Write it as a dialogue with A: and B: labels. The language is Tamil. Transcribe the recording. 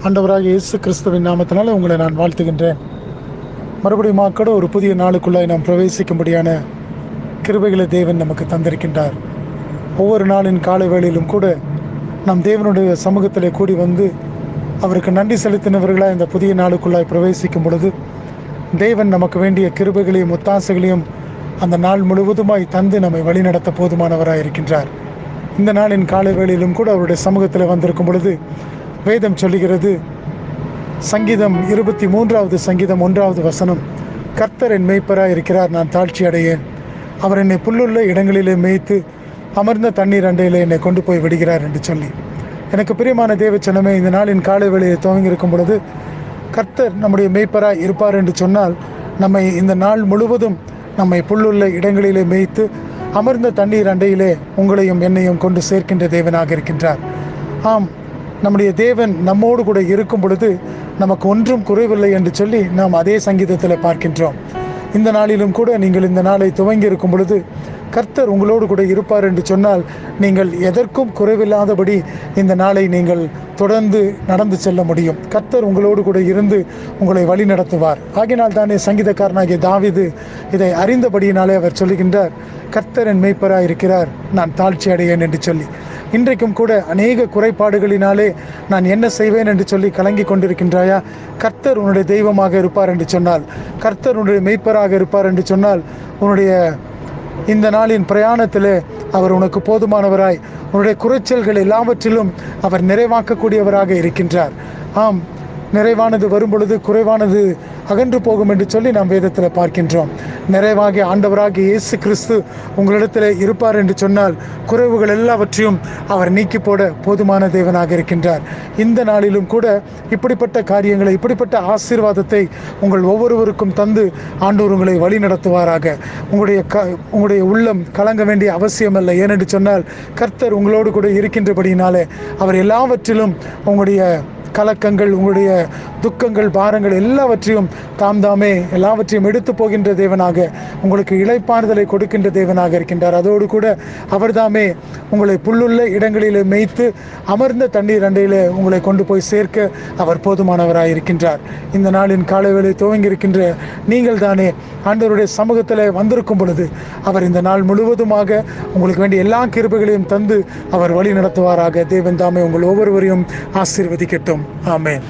A: ஆண்டவராகிய இயேசு கிறிஸ்துவின் நாமத்தினால உங்களை நான் வாழ்த்துகின்றேன். மறுபடியும் கூட ஒரு புதிய நாளுக்குள்ளாய் நாம் பிரவேசிக்கும்படியான கிருபைகளை தேவன் நமக்கு தந்திருக்கின்றார். ஒவ்வொரு நாளின் காலை வேளையிலும் கூட நாம் தேவனுடைய சமூகத்திலே கூடி வந்து அவருக்கு நன்றி செலுத்தினவர்களாக இந்த புதிய நாளுக்குள்ளாய் பிரவேசிக்கும் பொழுது தேவன் நமக்கு வேண்டிய கிருபைகளையும் ஒத்தாசைகளையும் அந்த நாள் முழுவதுமாய் தந்து நம்மை வழிநடத்த போதுமானவராக இருக்கின்றார். இந்த நாளின் காலை வேளையிலும் கூட அவருடைய சமூகத்தில் வந்திருக்கும் பொழுது வேதம் சொல்லுகிறது, சங்கீதம் 23வது சங்கீதம் 1வது வசனம், கர்த்தர் என் மேய்ப்பராக இருக்கிறார், நான் தாழ்ச்சி அடையேன். அவர் என்னை புல்லுள்ள இடங்களிலே மேய்த்து அமர்ந்த தண்ணீர் அண்டையில் என்னை கொண்டு போய் விடுகிறார் என்று சொல்லி, எனக்கு பிரியமான தேவச்சனமே, இந்த நாளின் காலை வேளையை துவங்கி இருக்கும் பொழுது கர்த்தர் நம்முடைய மேய்ப்பராக இருப்பார் என்று சொன்னால், நம்மை இந்த நாள் முழுவதும் நம்மை புல்லுள்ள இடங்களிலே மேய்த்து அமர்ந்த தண்ணீர் அண்டையிலே உங்களையும் என்னையும் கொண்டு சேர்க்கின்ற தேவனாக இருக்கின்றார். ஆம், நம்முடைய தேவன் நம்மோடு கூட இருக்கும் பொழுது நமக்கு ஒன்றும் குறைவில்லை என்று சொல்லி நாம் அதே சங்கீதத்தில் பார்க்கின்றோம். இந்த நாளிலும் கூட நீங்கள் இந்த நாளை துவங்கி இருக்கும் பொழுது கர்த்தர் உங்களோடு கூட இருப்பார் என்று சொன்னால், நீங்கள் எதற்கும் குறைவில்லாதபடி இந்த நாளை நீங்கள் தொடர்ந்து நடந்து செல்ல முடியும். கர்த்தர் உங்களோடு கூட இருந்து உங்களை வழி நடத்துவார். ஆகினால் தானே சங்கீதக்காரனாகிய தாவீது இதை அறிந்தபடியினாலே அவர் சொல்லுகின்றார், கர்த்தர் என் மேய்ப்பராக இருக்கிறார், நான் தாழ்ச்சி அடையேன் என்று சொல்லி. இன்றைக்கும் கூட அநேக குறைபாடுகளினாலே நான் என்ன செய்வேன் என்று சொல்லி கலங்கி கொண்டிருக்கின்றாயா? கர்த்தர் உன்னுடைய தெய்வமாக இருப்பார் என்று சொன்னால், கர்த்தர் உன்னுடைய மேய்ப்பராக இருப்பார் என்று சொன்னால், உன்னுடைய இந்த நாளின் பிரயாணத்தில் அவர் உனக்கு போதுமானவராய், உன்னுடைய குறைச்சல்கள் எல்லாவற்றிலும் அவர் நிறைவாக்கக்கூடியவராக இருக்கின்றார். ஆம், நிறைவானது வரும் பொழுது குறைவானது அகன்று போகும் என்று சொல்லி நாம் வேதத்தில் பார்க்கின்றோம். நிறைவாகிய ஆண்டவராகிய இயேசு கிறிஸ்து உங்களிடத்தில் இருப்பார் என்று சொன்னால் குறைவுகள் எல்லாவற்றையும் அவர் நீக்கி போட போதுமான தேவனாக இருக்கின்றார். இந்த நாளிலும் கூட இப்படிப்பட்ட காரியங்களை, இப்படிப்பட்ட ஆசீர்வாதத்தை உங்கள் ஒவ்வொருவருக்கும் தந்து ஆண்டவர் உங்களை வழி நடத்துவாராக. உங்களுடைய உள்ளம் கலங்க வேண்டிய அவசியமல்ல. ஏனென்று சொன்னால் கர்த்தர் உங்களோடு கூட இருக்கின்றபடியினாலே அவர் எல்லாவற்றிலும் உங்களுடைய கலக்கங்கள், உங்களுடைய துக்கங்கள், பாரங்கள் எல்லாவற்றையும் தாமே எல்லாவற்றையும் எடுத்து போகின்ற தேவனாக, உங்களுக்கு இளைப்பாறுதலை கொடுக்கின்ற தேவனாக இருக்கின்றார். அதோடு கூட அவர்தாமே உங்களை புல்லுள்ள இடங்களிலே மேய்த்து அமர்ந்த தண்ணீர் அண்டையில் உங்களை கொண்டு போய் சேர்க்க அவர் போதுமானவராக இருக்கின்றார். இந்த நாளின் காலை வேளை துவங்கி இருக்கின்ற நீங்கள் தானே ஆண்டவருடைய சமூகத்தில் வந்திருக்கும் பொழுது அவர் இந்த நாள் முழுவதுமாக உங்களுக்கு வேண்டிய எல்லா கிருபைகளையும் தந்து அவர் வழி நடத்துவாராக. தேவன் தாமே உங்கள் ஒவ்வொருவரையும் ஆசீர்வதிக்கட்டும். ஆமென்.